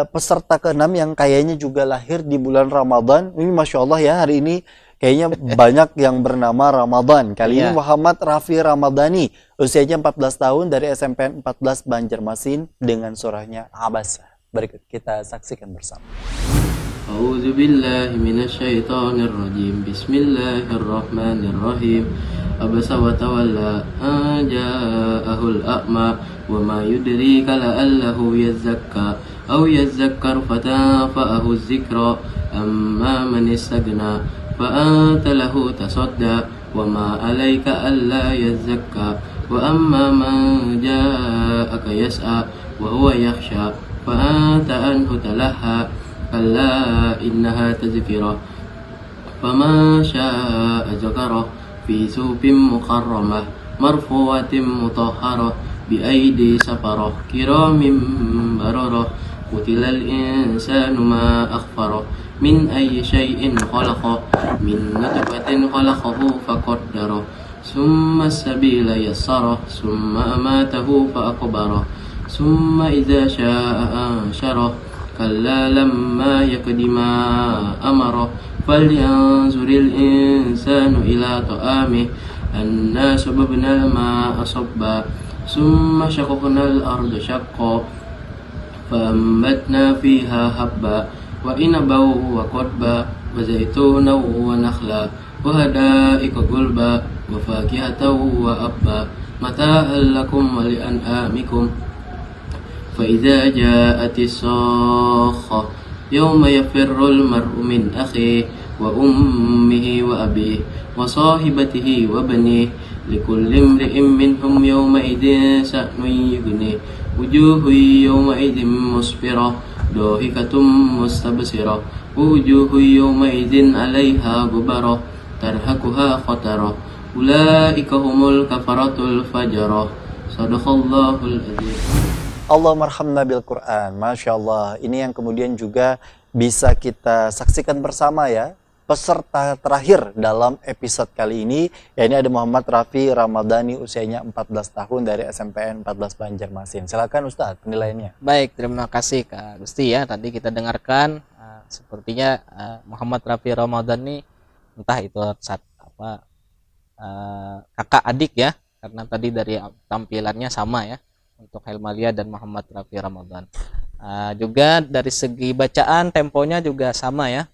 peserta ke-6 yang kayaknya juga lahir di bulan Ramadan. Ini Masya Allah ya, hari ini kayaknya banyak yang bernama Ramadan. Kali ini Muhammad Rafi Ramadhani, usianya 14 tahun, dari SMPN 14 Banjarmasin, dengan surahnya Abasa. Berikut kita saksikan bersama. A'udzu billahi minasyaitonir rajim. Bismillahirrahmanirrahim. Abasa wa tawalla an ja'ahul a'ma wa ma yudrika la'allahu yazakka aw yazakkar fatanfa'ahu dzikra amma man istaghna fa anta lahu tasadda wa ma 'alaika alla yazakka wa amma man ja'aka yas'a wa huwa yakhsha fa anta anhu talaha kalla innaha tazkirah faman syaa'a dzakara fi suhufin mukarramah marfu'atin mutahharah bi aidi safarah kiramin bararah qutilal insanu ma akhfarah min ayyi syai'in khalaqah min nutfatin khalaqahu faqaddarah summa sabila yassarah summa amatahu faqbarah summa idza syaa'a ansyarah kalla lamma yaqdi ma amarah falyanzuril insanu ila ta'amih anna sababna ma asabba summa syaqaqnal arda syaqqa فأنبتنا فيها حبا وعنبا وقضبا وزيتونا ونخلا وحدائق غلبا وفاكهة وأبا متاعا لكم ولأنعامكم فإذا جاءت الصاخة يوم يفر المرء من أخيه وأمه وأبيه وصاحبته وبنيه لكل امرئ منهم يومئذ شأن يغنيه وجوه يومئذ مسفرة ضاحكة مستبصرة ووجوه يومئذ عليها غبرة ترهقها قترة أولئك هم الكفرة الفجرة صدق الله العظيم. Allah marhamna bil Quran. Masya Allah, ini yang kemudian juga bisa kita saksikan bersama ya, peserta terakhir dalam episode kali ini. Ya, ini ada Muhammad Rafi Ramadhani, usianya 14 tahun, dari SMPN 14 Banjarmasin. Silakan Ustadz penilaiannya. Baik, terima kasih Kak Gusti ya. Tadi kita dengarkan sepertinya Muhammad Rafi Ramadhani entah itu kakak adik ya, karena tadi dari tampilannya sama ya untuk Helmalia dan Muhammad Rafi Ramadan. Juga dari segi bacaan temponya juga sama ya,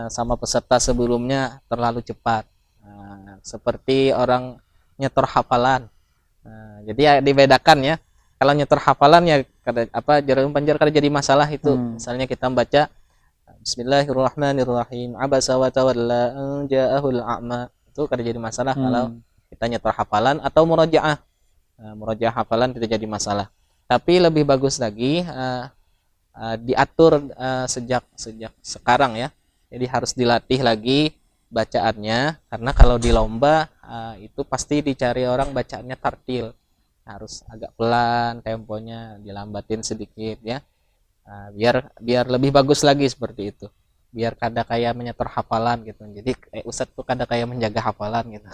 sama peserta sebelumnya, terlalu cepat, seperti orang nyetor hafalan. Jadi ya dibedakan ya, kalau nyetor hafalan ya jarum panjar kada jadi masalah itu. Misalnya kita membaca Bismillahirrahmanirrahim, abasa wa tawalla ja'ahul a'ma, itu kada jadi masalah kalau kita nyetor hafalan atau murojaah. Murojaah hafalan tidak jadi masalah. Tapi lebih bagus lagi diatur sejak sekarang ya. Jadi harus dilatih lagi bacaannya, karena kalau di lomba itu pasti dicari orang bacaannya tartil, harus agak pelan, temponya dilambatin sedikit ya, biar lebih bagus lagi seperti itu, biar kada kayak menyetor hafalan gitu. Jadi Ustadz tuh kada kayak menjaga hafalan gitu.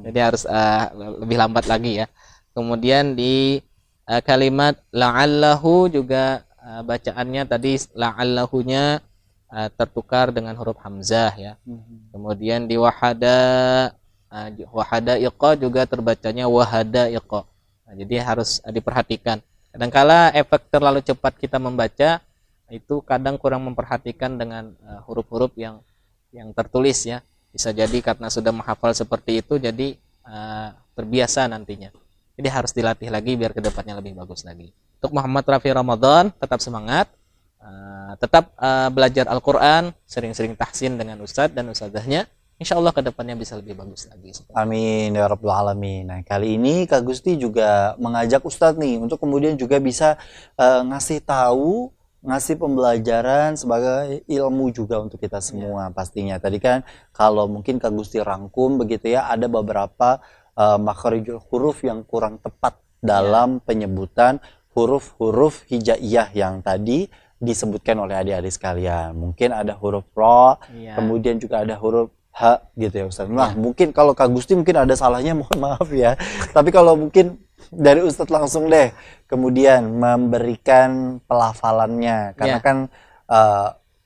Jadi harus lebih lambat lagi ya. Kemudian di kalimat la'allahu juga bacaannya tadi la'allahunya tertukar dengan huruf hamzah ya. Kemudian di wahadaiqa juga terbacanya wahadaiqa. Jadi harus diperhatikan. Kadangkala efek terlalu cepat kita membaca itu kadang kurang memperhatikan dengan huruf-huruf yang tertulis ya. Bisa jadi karena sudah menghafal seperti itu jadi terbiasa nantinya. Jadi harus dilatih lagi biar kedepannya lebih bagus lagi. Untuk Muhammad Rafi Ramadan tetap semangat. Tetap belajar Al-Quran, sering-sering tahsin dengan Ustadz dan Ustadzahnya, insya Allah kedepannya bisa lebih bagus lagi. Amin ya Rabbal Alamin. Nah, kali ini Kak Gusti juga mengajak Ustadz nih untuk kemudian juga bisa ngasih tahu, ngasih pembelajaran sebagai ilmu juga untuk kita semua pastinya. Tadi kan kalau mungkin Kak Gusti rangkum begitu ya, ada beberapa makharijul huruf yang kurang tepat dalam penyebutan huruf-huruf hijaiyah yang tadi disebutkan oleh adik-adik sekalian. Mungkin ada huruf ro, kemudian juga ada huruf h gitu ya Ustaz. Nah, mungkin kalau Kak Gusti mungkin ada salahnya, mohon maaf ya. Tapi kalau mungkin dari Ustadz langsung deh, kemudian memberikan pelafalannya, karena kan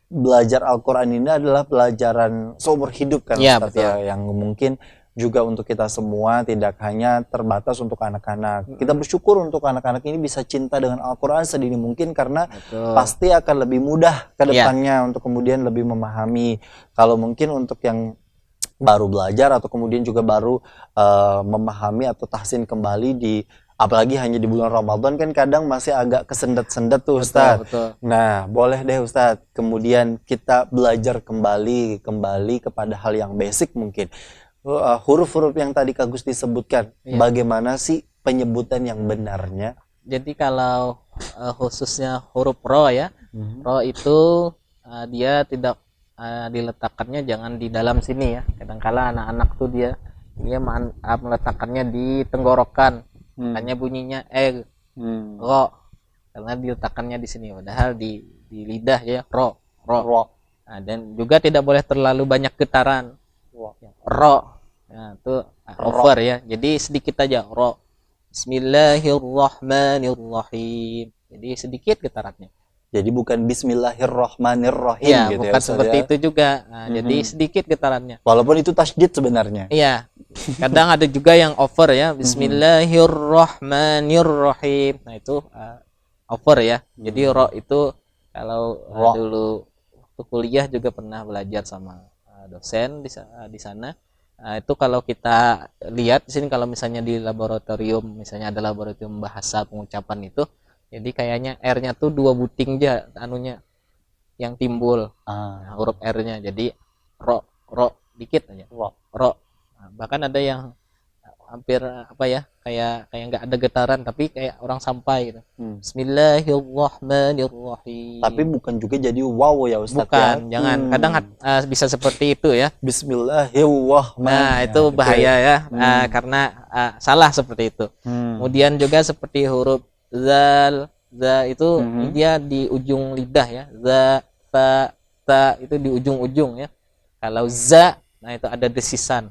belajar Al-Quran ini adalah pelajaran seumur hidup kan Ustadz ya, yang mungkin juga untuk kita semua, tidak hanya terbatas untuk anak-anak. Kita bersyukur untuk anak-anak ini bisa cinta dengan Al-Quran sedini mungkin, karena pasti akan lebih mudah ke depannya untuk kemudian lebih memahami. Kalau mungkin untuk yang baru belajar atau kemudian juga baru memahami atau tahsin kembali apalagi hanya di bulan Ramadan kan kadang masih agak kesendat-sendat tuh Ustadz. Nah, boleh deh Ustadz kemudian kita belajar kembali kepada hal yang basic mungkin. Huruf-huruf yang tadi Kak Gusti sebutkan, bagaimana sih penyebutan yang benarnya? Jadi kalau khususnya huruf ro ya, ro itu dia tidak diletakkannya jangan di dalam sini ya. Kadangkala anak-anak tuh dia meletakkannya di tenggorokan, hanya bunyinya ro, karena diletakkannya di sini. Padahal di lidah ya ro. Nah, dan juga tidak boleh terlalu banyak getaran. Ro, nah itu over ya, jadi sedikit aja ro. Bismillahirrahmanirrahim, jadi sedikit getarannya. Jadi bukan Bismillahirrahmanirrahim ya, gitu bukan ya, seperti itu juga. Nah, jadi sedikit getarannya. Walaupun itu tasydid sebenarnya. Iya, kadang ada juga yang over ya, Bismillahirrahmanirrahim. Nah itu over ya. Jadi ro itu kalau dulu waktu kuliah juga pernah belajar sama dosen di sana. Itu kalau kita lihat di sini, kalau misalnya di laboratorium, misalnya ada laboratorium bahasa pengucapan itu, jadi kayaknya R-nya tuh 2 buting aja anunya yang timbul, huruf R-nya. Jadi ro dikit aja. Ro. Nah, bahkan ada yang hampir kayak nggak ada getaran tapi kayak orang sampai gitu. Bismillahirrahmanirrahim. Tapi bukan juga jadi wow ya Ustadz. Bukan, jangan. Kadang bisa seperti itu ya. Bismillahirrahmanirrahim. Nah, itu bahaya ya. Karena salah seperti itu. Kemudian juga seperti huruf zal itu dia di ujung lidah ya. Ta itu di ujung-ujung ya. Kalau za, nah itu ada desisan.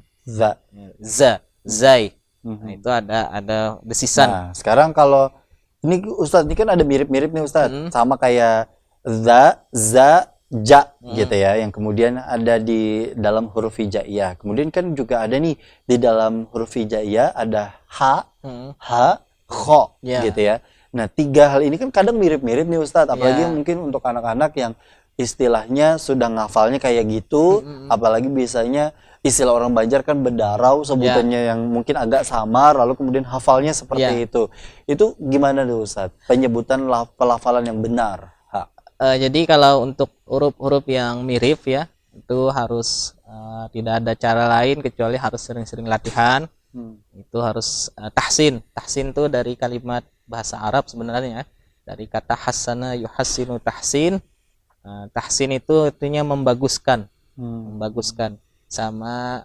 Zai. Nah, itu ada desisan. Nah, sekarang kalau ini Ustadz, ini kan ada mirip-mirip nih Ustadz, sama kayak za, ja gitu ya, yang kemudian ada di dalam huruf hijaiyah. Kemudian kan juga ada nih di dalam huruf hijaiyah ada ha, kho gitu ya. Nah, 3 hal ini kan kadang mirip-mirip nih Ustadz, apalagi mungkin untuk anak-anak yang istilahnya sudah ngafalnya kayak gitu, apalagi biasanya istilah orang Banjar kan bedarau sebutannya yang mungkin agak samar, lalu kemudian hafalnya seperti itu. Itu gimana tuh Ustadz? Penyebutan pelafalan yang benar. Jadi kalau untuk huruf-huruf yang mirip ya, itu harus tidak ada cara lain kecuali harus sering-sering latihan. Itu harus tahsin. Tahsin itu dari kalimat bahasa Arab sebenarnya, dari kata hasana yuhassinu tahsin. Tahsin itu artinya membaguskan, membaguskan. Sama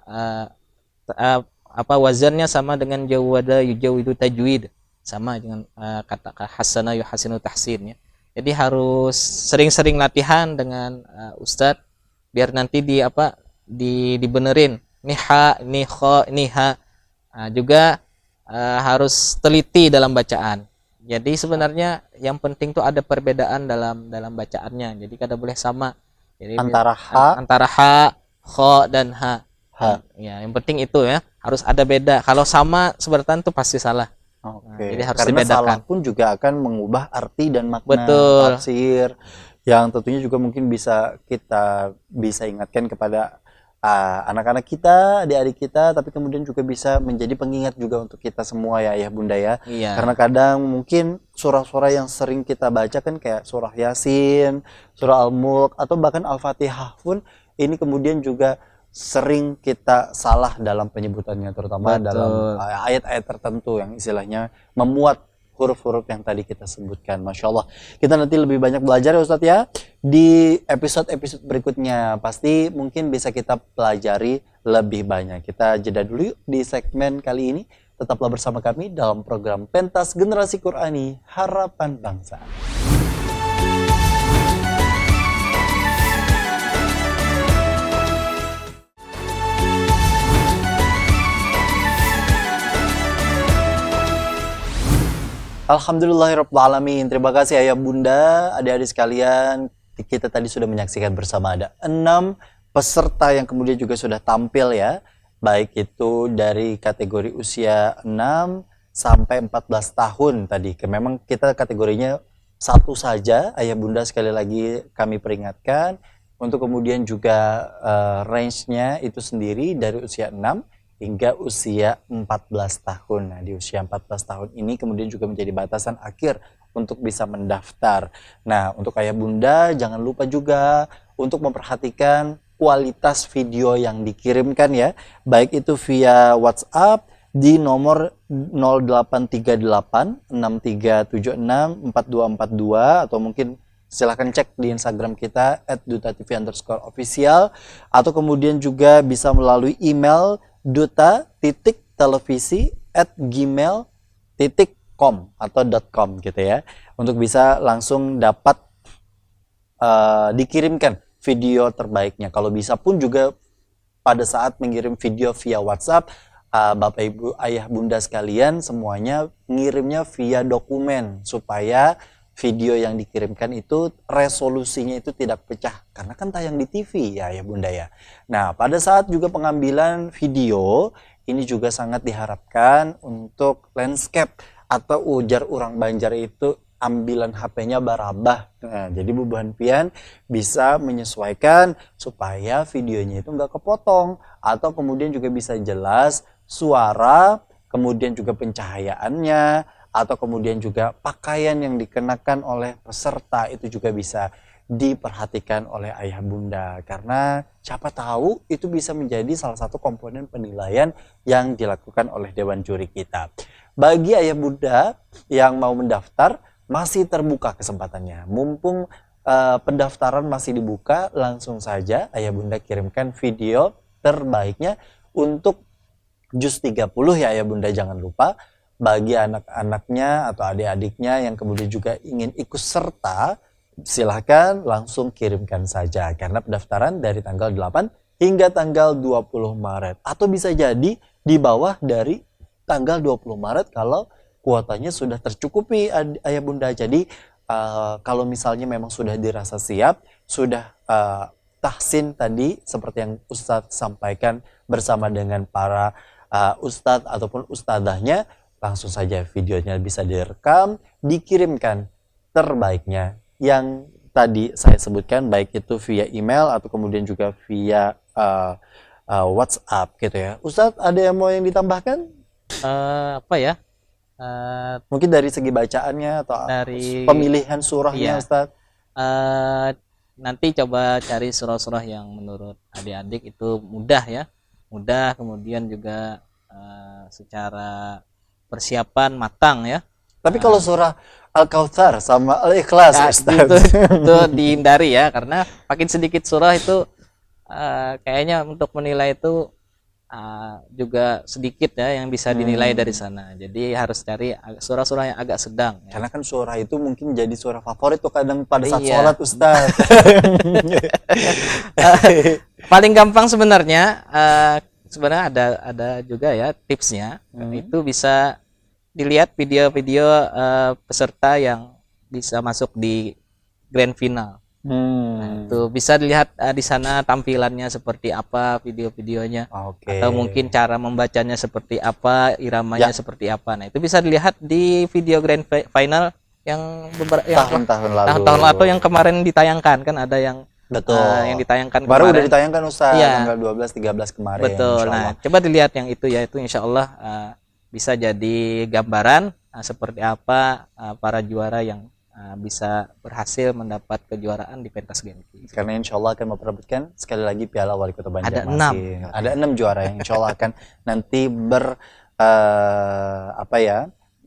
wazannya sama dengan jawada yujawidu tajwid, sama dengan kata hasana yuhassinu tahsin ya. Jadi harus sering-sering latihan dengan Ustadz biar nanti dibenerin. Ini ha, ini kho, ini ha. Juga harus teliti dalam bacaan. Jadi sebenarnya yang penting tuh ada perbedaan dalam bacaannya. Jadi kada boleh sama. Jadi antara ha, kho dan ha. Ya, yang penting itu ya, harus ada beda. Kalau sama sebenarnya tuh pasti salah. Oke. Jadi harus Karena dibedakan. salah pun juga akan mengubah arti dan makna tafsir yang tentunya juga mungkin bisa kita ingatkan kepada anak-anak kita, adik-adik kita, tapi kemudian juga bisa menjadi pengingat juga untuk kita semua ya Ayah Bunda ya. Karena kadang mungkin surah-surah yang sering kita baca kan kayak surah Yasin, surah Al-Mulk, atau bahkan Al-Fatihah pun ini kemudian juga sering kita salah dalam penyebutannya, terutama dalam ayat-ayat tertentu yang istilahnya memuat huruf-huruf yang tadi kita sebutkan. Masya Allah, kita nanti lebih banyak belajar ya Ustadz ya di episode-episode berikutnya, pasti mungkin bisa kita pelajari lebih banyak. Kita jeda dulu yuk di segmen kali ini. Tetaplah bersama kami dalam program Pentas Generasi Qur'ani Harapan Bangsa. Alhamdulillahirrahmanirrahim. Terima kasih Ayah Bunda, adik-adik sekalian. Kita tadi sudah menyaksikan bersama ada 6 peserta yang kemudian juga sudah tampil ya. Baik itu dari kategori usia 6 sampai 14 tahun tadi. Memang kita kategorinya satu saja, Ayah Bunda, sekali lagi kami peringatkan. Untuk kemudian juga range-nya itu sendiri dari usia 6 hingga usia 14 tahun. Nah, di usia 14 tahun ini kemudian juga menjadi batasan akhir untuk bisa mendaftar. Nah, untuk Ayah Bunda jangan lupa juga untuk memperhatikan kualitas video yang dikirimkan ya. Baik itu via WhatsApp di nomor 0838 6376 4242 atau mungkin silahkan cek di Instagram kita @dutatv_official, atau kemudian juga bisa melalui email duta.televisi@gmail.com atau .com gitu ya, untuk bisa langsung dapat dikirimkan video terbaiknya. Kalau bisa pun juga pada saat mengirim video via WhatsApp, Bapak Ibu Ayah Bunda sekalian semuanya ngirimnya via dokumen supaya video yang dikirimkan itu resolusinya itu tidak pecah, karena kan tayang di TV ya Bunda ya. Nah, pada saat juga pengambilan video ini juga sangat diharapkan untuk landscape atau ujar orang Banjar itu ambilan HP-nya barabah. Nah, jadi bubuhan pian bisa menyesuaikan supaya videonya itu nggak kepotong, atau kemudian juga bisa jelas suara, kemudian juga pencahayaannya, atau kemudian juga pakaian yang dikenakan oleh peserta itu juga bisa diperhatikan oleh Ayah Bunda, karena siapa tahu itu bisa menjadi salah satu komponen penilaian yang dilakukan oleh Dewan Juri kita. Bagi Ayah Bunda yang mau mendaftar, masih terbuka kesempatannya. Mumpung pendaftaran masih dibuka, langsung saja Ayah Bunda kirimkan video terbaiknya untuk juz 30 ya Ayah Bunda, jangan lupa. Bagi anak-anaknya atau adik-adiknya yang kemudian juga ingin ikut serta, silahkan langsung kirimkan saja, karena pendaftaran dari tanggal 8 hingga tanggal 20 Maret, atau bisa jadi di bawah dari tanggal 20 Maret kalau kuotanya sudah tercukupi Ayah Bunda. Jadi kalau misalnya memang sudah dirasa siap, sudah tahsin tadi seperti yang Ustadz sampaikan bersama dengan para ustadz ataupun ustadzahnya, langsung saja videonya bisa direkam, dikirimkan terbaiknya yang tadi saya sebutkan, baik itu via email atau kemudian juga via WhatsApp gitu ya. Ustadz, ada yang mau yang ditambahkan? Apa ya? Mungkin dari segi bacaannya atau Dari pemilihan surahnya, iya. Ustadz? Nanti coba cari surah-surah yang menurut adik-adik itu mudah ya, mudah, kemudian juga secara persiapan matang ya. Tapi kalau surah Al-Kautsar sama Al-Ikhlas, Nah, Ustadz. itu dihindari ya, karena makin sedikit surah itu kayaknya untuk menilai itu juga sedikit ya yang bisa dinilai dari sana. Jadi harus cari surah-surah yang agak sedang ya. Karena kan surah itu mungkin jadi surah favorit tuh kadang pada saat Iya. sholat, Ustadz. Paling gampang sebenarnya ada juga ya tipsnya. Itu bisa dilihat video-video peserta yang bisa masuk di grand final. Nah, itu bisa dilihat di sana tampilannya seperti apa, video-videonya, Oke. atau mungkin cara membacanya seperti apa, iramanya seperti apa. Nah, itu bisa dilihat di video grand final yang Tahun-tahun lalu. tahun-tahun atau yang kemarin ditayangkan, kan ada yang Betul. yang ditayangkan Baru udah kemarin. ditayangkan, Ustadz, Iya. tanggal 12-13 kemarin. Betul. insya Nah, Allah. coba dilihat yang itu ya, itu insya Allah bisa jadi gambaran seperti apa para juara yang bisa berhasil mendapat kejuaraan di pentas Genki. Karena insya Allah akan memperebutkan sekali lagi Piala Wali Kota Banjarmasin. Ada 6. Ada 6 juara yang insya Allah akan nanti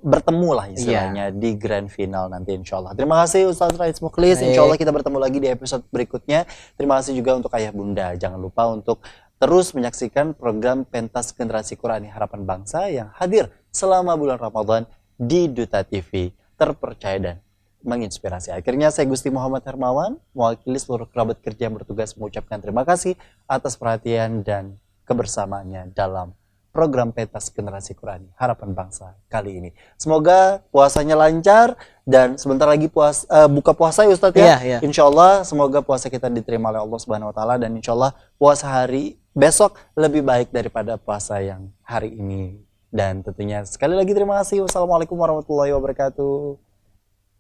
bertemu lah istilahnya di grand final nanti insya Allah. Terima kasih Ustadz Rais Mukhlis. Insya Allah kita bertemu lagi di episode berikutnya. Terima kasih juga untuk Ayah Bunda. Jangan lupa untuk terus menyaksikan program Pentas Generasi Qurani Harapan Bangsa yang hadir selama bulan Ramadan di Duta TV, terpercaya dan menginspirasi. Akhirnya saya Gusti Muhammad Hermawan, mewakili seluruh kerabat kerja yang bertugas mengucapkan terima kasih atas perhatian dan kebersamaannya dalam program Pentas Generasi Qurani Harapan Bangsa kali ini. Semoga puasanya lancar dan sebentar lagi buka puasa ya Ustadz ya. Iya, iya. Insya Allah semoga puasa kita diterima oleh Allah Subhanahu Wa Taala dan insya Allah puasa hari besok lebih baik daripada puasa yang hari ini. Dan tentunya sekali lagi terima kasih. Wassalamualaikum warahmatullahi wabarakatuh.